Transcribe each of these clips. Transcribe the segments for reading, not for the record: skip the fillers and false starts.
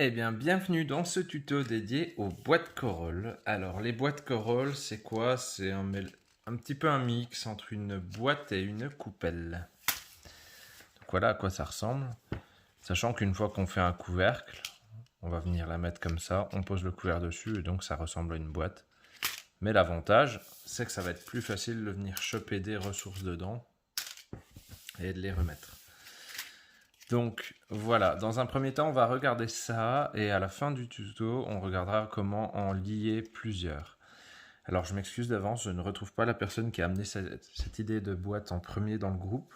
Eh bien, bienvenue dans ce tuto dédié aux boîtes Corolle. Alors, les boîtes Corolle, c'est quoi? C'est un petit peu un mix entre une boîte et une coupelle. Donc voilà à quoi ça ressemble. Sachant qu'une fois qu'on fait un couvercle, on va venir la mettre comme ça, on pose le couvert dessus et donc ça ressemble à une boîte. Mais l'avantage, c'est que ça va être plus facile de venir choper des ressources dedans et de les remettre. Donc voilà, dans un premier temps, on va regarder ça et à la fin du tuto, on regardera comment en lier plusieurs. Alors je m'excuse d'avance, je ne retrouve pas la personne qui a amené cette idée de boîte en premier dans le groupe.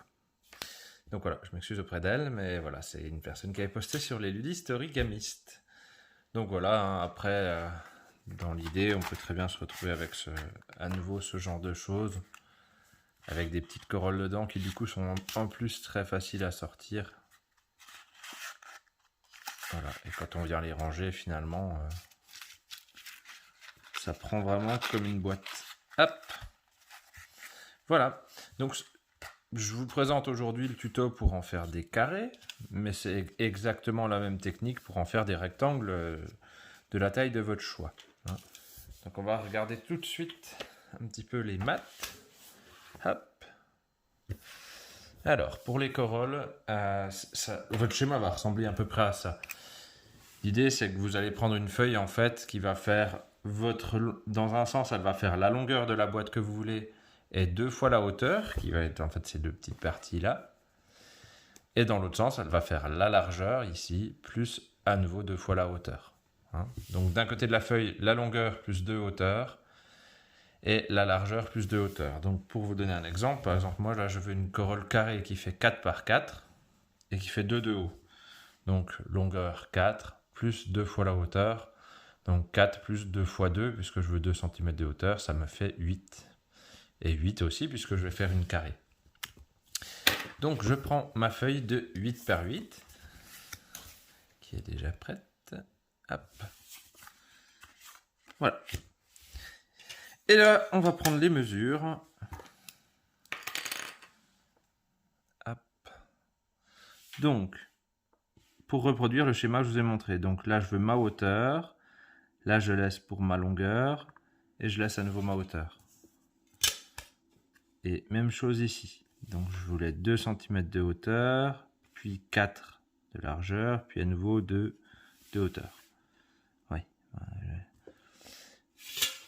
Donc voilà, je m'excuse auprès d'elle, mais voilà, c'est une personne qui avait posté sur les ludistes origamistes. Donc voilà, hein, après, dans l'idée, on peut très bien se retrouver avec à nouveau ce genre de choses, avec des petites corolles dedans qui du coup sont en plus très faciles à sortir. Voilà, et quand on vient les ranger, finalement, ça prend vraiment comme une boîte. Hop! Voilà, donc je vous présente aujourd'hui le tuto pour en faire des carrés, mais c'est exactement la même technique pour en faire des rectangles de la taille de votre choix. Donc on va regarder tout de suite un petit peu les maths. Hop! Alors, pour les corolles, votre schéma va ressembler à peu près à ça. L'idée, c'est que vous allez prendre une feuille, en fait, qui va faire dans un sens, elle va faire la longueur de la boîte que vous voulez et 2 fois la hauteur, qui va être, en fait, ces deux petites parties-là. Et dans l'autre sens, elle va faire la largeur, ici, plus à nouveau 2 fois la hauteur. Donc, d'un côté de la feuille, la longueur plus 2 hauteurs et la largeur plus 2 hauteurs. Donc, pour vous donner un exemple, par exemple, moi, là, je veux une corolle carrée qui fait 4 par 4 et qui fait 2 de haut. Donc, longueur 4 plus 2 fois la hauteur. Donc 4 plus 2 fois 2, puisque je veux 2 cm de hauteur, ça me fait 8. Et 8 aussi, puisque je vais faire une carrée. Donc je prends ma feuille de 8 par 8, qui est déjà prête. Hop. Voilà. Et là, on va prendre les mesures. Hop. Donc, pour reproduire le schéma que je vous ai montré. Donc là, je veux ma hauteur. Là, je laisse pour ma longueur. Et je laisse à nouveau ma hauteur. Et même chose ici. Donc je voulais 2 cm de hauteur, puis 4 de largeur, puis à nouveau 2 de hauteur. Oui.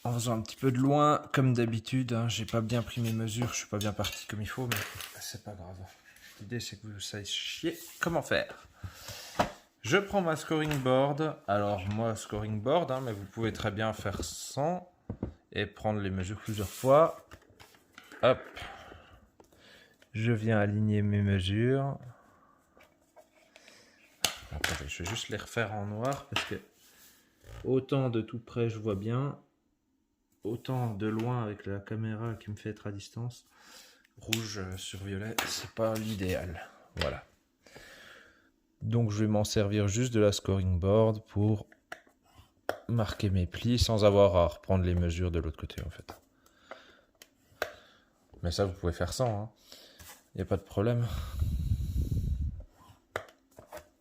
En faisant un petit peu de loin, comme d'habitude, hein, j'ai pas bien pris mes mesures, je suis pas bien parti comme il faut, mais c'est pas grave. L'idée c'est que vous sachiez comment faire. Je prends ma scoring board. Alors moi scoring board, mais vous pouvez très bien faire sans et prendre les mesures plusieurs fois. Hop. Je viens aligner mes mesures. Attendez, je vais juste les refaire en noir parce que autant de tout près je vois bien, autant de loin avec la caméra qui me fait être à distance, rouge sur violet, c'est pas l'idéal. Voilà. Donc je vais m'en servir juste de la scoring board pour marquer mes plis sans avoir à reprendre les mesures de l'autre côté en fait. Mais ça vous pouvez faire sans, hein. Il n'y a pas de problème.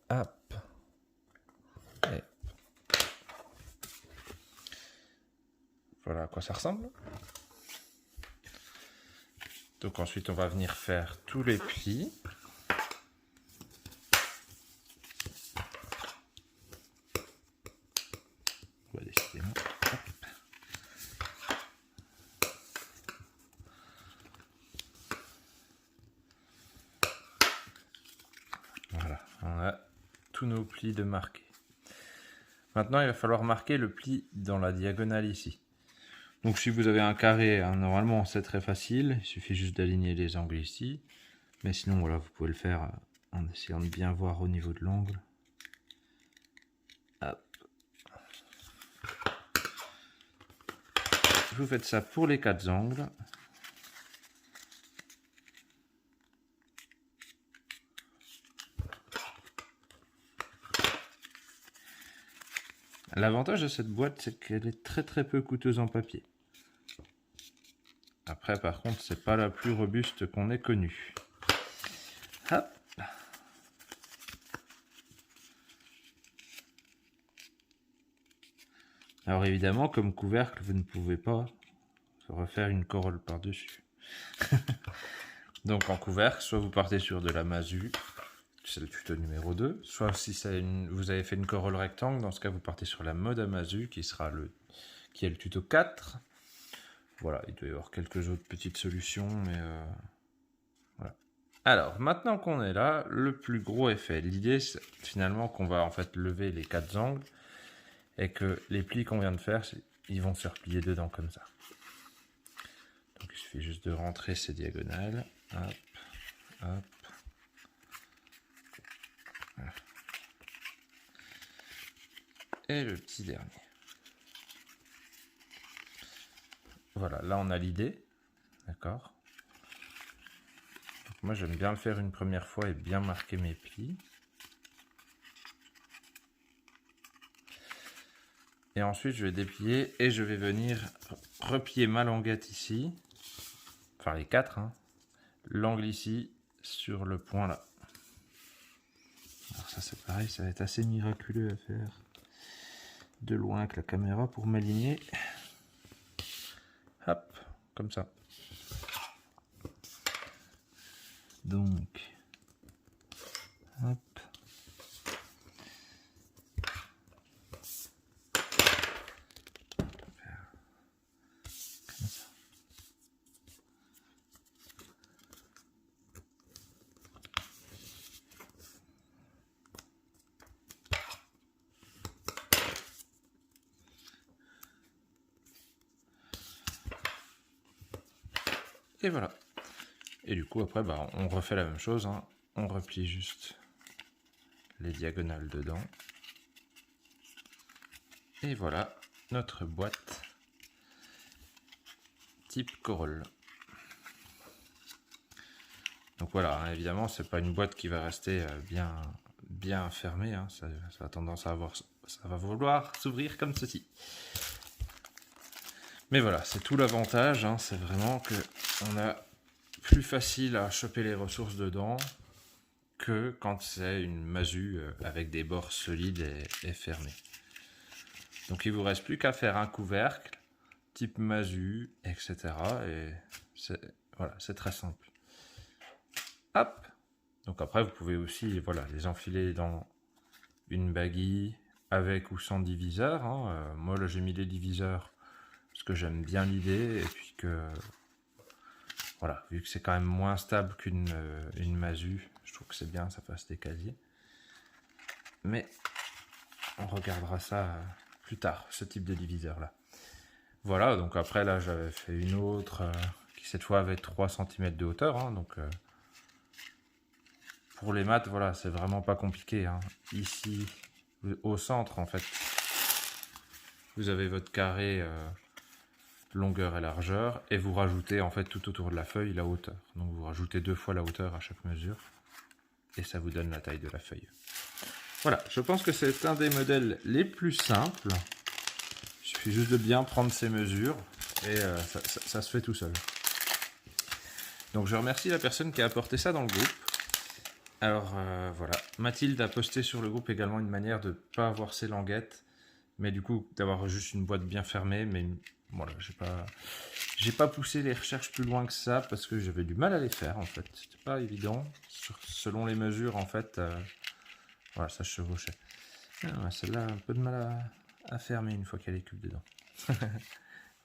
Hop. Et voilà à quoi ça ressemble. Donc ensuite on va venir faire tous les plis. Décidément. Voilà, on a tous nos plis de marquer. Maintenant, il va falloir marquer le pli dans la diagonale ici. Donc si vous avez un carré, hein, normalement c'est très facile, il suffit juste d'aligner les angles ici. Mais sinon, voilà, vous pouvez le faire en essayant de bien voir au niveau de l'angle. Vous faites ça pour les 4 angles. L'avantage de cette boîte, c'est qu'elle est très peu coûteuse en papier. Après, par contre, c'est pas la plus robuste qu'on ait connue. Hop. Alors évidemment, comme couvercle, vous ne pouvez pas refaire une corolle par-dessus. Donc en couvercle, soit vous partez sur de la masu, c'est le tuto numéro 2, soit si vous avez fait une corolle rectangle, dans ce cas vous partez sur la mode à masu qui est le tuto 4. Voilà, il doit y avoir quelques autres petites solutions, mais voilà. Alors, maintenant qu'on est là, le plus gros est fait. L'idée, c'est finalement qu'on va en fait lever les 4 angles et que les plis qu'on vient de faire, ils vont se replier dedans comme ça. Donc il suffit juste de rentrer ces diagonales. Hop, hop. Voilà. Et le petit dernier. Voilà, là on a l'idée. D'accord. Moi j'aime bien le faire une première fois et bien marquer mes plis. Et ensuite je vais déplier et je vais venir replier ma languette ici. Enfin les 4, hein. L'angle ici sur le point là. Alors ça c'est pareil, ça va être assez miraculeux à faire de loin avec la caméra pour m'aligner. Hop, comme ça. Donc, hop. Comme ça. Et voilà. Et du coup, après, on refait la même chose. Hein. On replie juste les diagonales dedans. Et voilà notre boîte type corolle. Donc voilà, hein, évidemment, c'est pas une boîte qui va rester bien fermée. Hein. Ça a tendance à ça va vouloir s'ouvrir comme ceci. Mais voilà, c'est tout l'avantage. Hein, c'est vraiment que on a plus facile à choper les ressources dedans que quand c'est une masu avec des bords solides et fermés. Donc il vous reste plus qu'à faire un couvercle type masu, etc. Et voilà, c'est très simple. Hop. Donc après vous pouvez aussi les enfiler dans une baguille avec ou sans diviseur. Hein. Moi là j'ai mis les diviseurs parce que j'aime bien l'idée et puis que voilà, vu que c'est quand même moins stable qu'une masu, je trouve que c'est bien, ça fasse des casiers. Mais on regardera ça plus tard, ce type de diviseur là. Voilà, donc après là j'avais fait une autre qui cette fois avait 3 cm de hauteur. Hein, donc pour les maths, voilà, c'est vraiment pas compliqué. Hein. Ici, au centre en fait, vous avez votre carré longueur et largeur, et vous rajoutez en fait tout autour de la feuille la hauteur. Donc vous rajoutez 2 fois la hauteur à chaque mesure, et ça vous donne la taille de la feuille. Voilà, je pense que c'est un des modèles les plus simples. Il suffit juste de bien prendre ces mesures, et ça se fait tout seul. Donc je remercie la personne qui a apporté ça dans le groupe. Alors voilà, Mathilde a posté sur le groupe également une manière de ne pas avoir ses languettes, mais du coup d'avoir juste une boîte bien fermée, mais voilà, j'ai pas poussé les recherches plus loin que ça parce que j'avais du mal à les faire en fait. C'était pas évident. Selon les mesures en fait, voilà, ça se chevauchait. Celle-là a un peu de mal à fermer une fois qu'il y a les cubes dedans.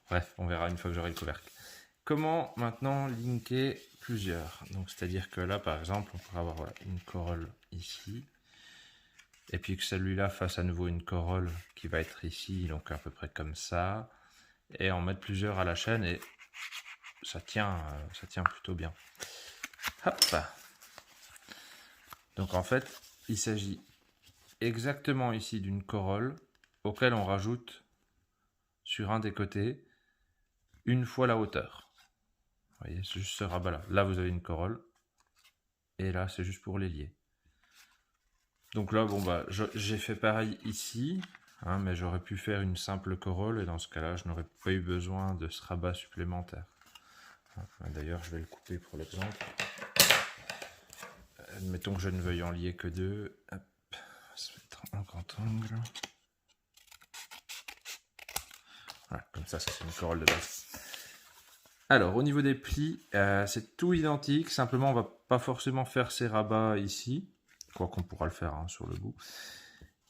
Bref, on verra une fois que j'aurai le couvercle. Comment maintenant linker plusieurs? Donc c'est-à-dire que là par exemple on pourrait avoir une corolle ici. Et puis que celui-là fasse à nouveau une corolle qui va être ici, donc à peu près comme ça. Et en mettre plusieurs à la chaîne et ça tient plutôt bien. Hop. Donc en fait, il s'agit exactement ici d'une corolle auquel on rajoute sur un des côtés une fois la hauteur. Vous voyez, c'est juste ce rabat-là. Là, vous avez une corolle et là, c'est juste pour les lier. Donc là, j'ai fait pareil ici. Hein, mais j'aurais pu faire une simple corolle et dans ce cas-là, je n'aurais pas eu besoin de ce rabat supplémentaire. D'ailleurs, je vais le couper pour l'exemple. Admettons que je ne veuille en lier que 2. Hop, ça va être en grand angle. Voilà, comme ça c'est une corolle de base. Alors, au niveau des plis, c'est tout identique. Simplement, on va pas forcément faire ces rabats ici. Quoi qu'on pourra le faire hein, sur le bout.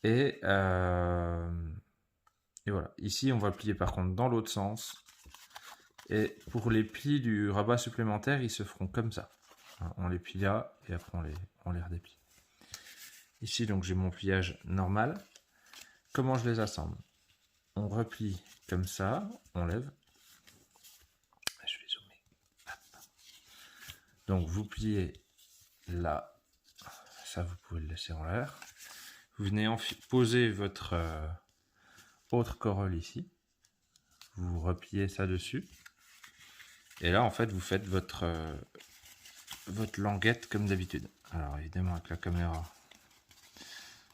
Et voilà. Ici, on va le plier par contre dans l'autre sens. Et pour les plis du rabat supplémentaire, ils se feront comme ça. On les plie là et après on les redéplie. Ici, donc, j'ai mon pliage normal. Comment je les assemble? On replie comme ça, on lève. Je vais zoomer. Hop. Donc, vous pliez là. Ça, vous pouvez le laisser en l'air. Vous venez poser votre autre corolle ici. Vous repliez ça dessus. Et là, en fait, vous faites votre languette comme d'habitude. Alors, évidemment, avec la caméra,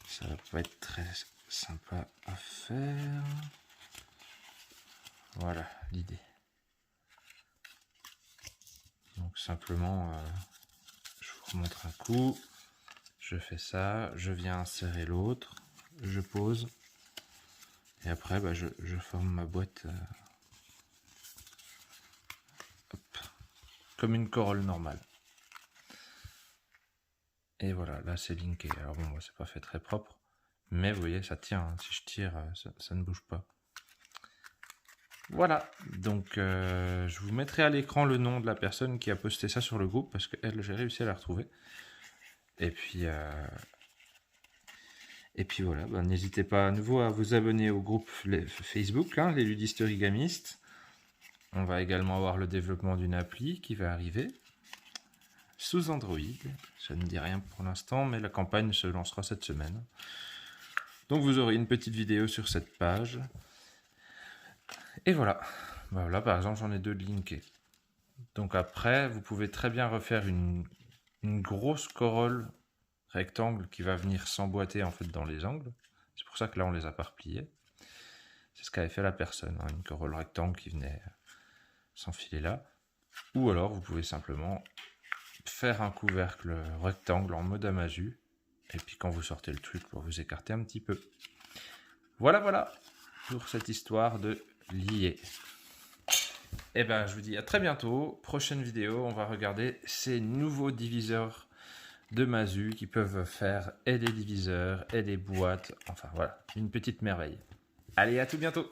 ça va pas être très sympa à faire. Voilà l'idée. Donc, simplement, je vous remontre un coup. Je fais ça, je viens insérer l'autre, je pose. Et après, bah, je forme ma boîte hop, comme une corolle normale. Et voilà, là c'est linké. Alors bon, c'est pas fait très propre, mais vous voyez, ça tient. Hein. Si je tire, ça ne bouge pas. Voilà, donc je vous mettrai à l'écran le nom de la personne qui a posté ça sur le groupe, parce que j'ai réussi à la retrouver. Et puis voilà, bah, n'hésitez pas à nouveau à vous abonner au groupe Facebook, hein, les ludistes origamistes. On va également avoir le développement d'une appli qui va arriver sous Android. Ça ne dit rien pour l'instant, mais la campagne se lancera cette semaine. Donc vous aurez une petite vidéo sur cette page. Et voilà. Voilà, par exemple, j'en ai 2 linkés. Donc après, vous pouvez très bien refaire une grosse corolle rectangle qui va venir s'emboîter en fait dans les angles. C'est pour ça que là on les a pas repliés. C'est ce qu'avait fait la personne, hein, une corolle rectangle qui venait s'enfiler là. Ou alors vous pouvez simplement faire un couvercle rectangle en mode amazu. Et puis quand vous sortez le truc, pour vous écarter un petit peu. Voilà pour cette histoire de lier. Et ben je vous dis à très bientôt. Prochaine vidéo, on va regarder ces nouveaux diviseurs de Masu qui peuvent faire et des diviseurs et des boîtes. Enfin voilà, une petite merveille. Allez, à tout bientôt.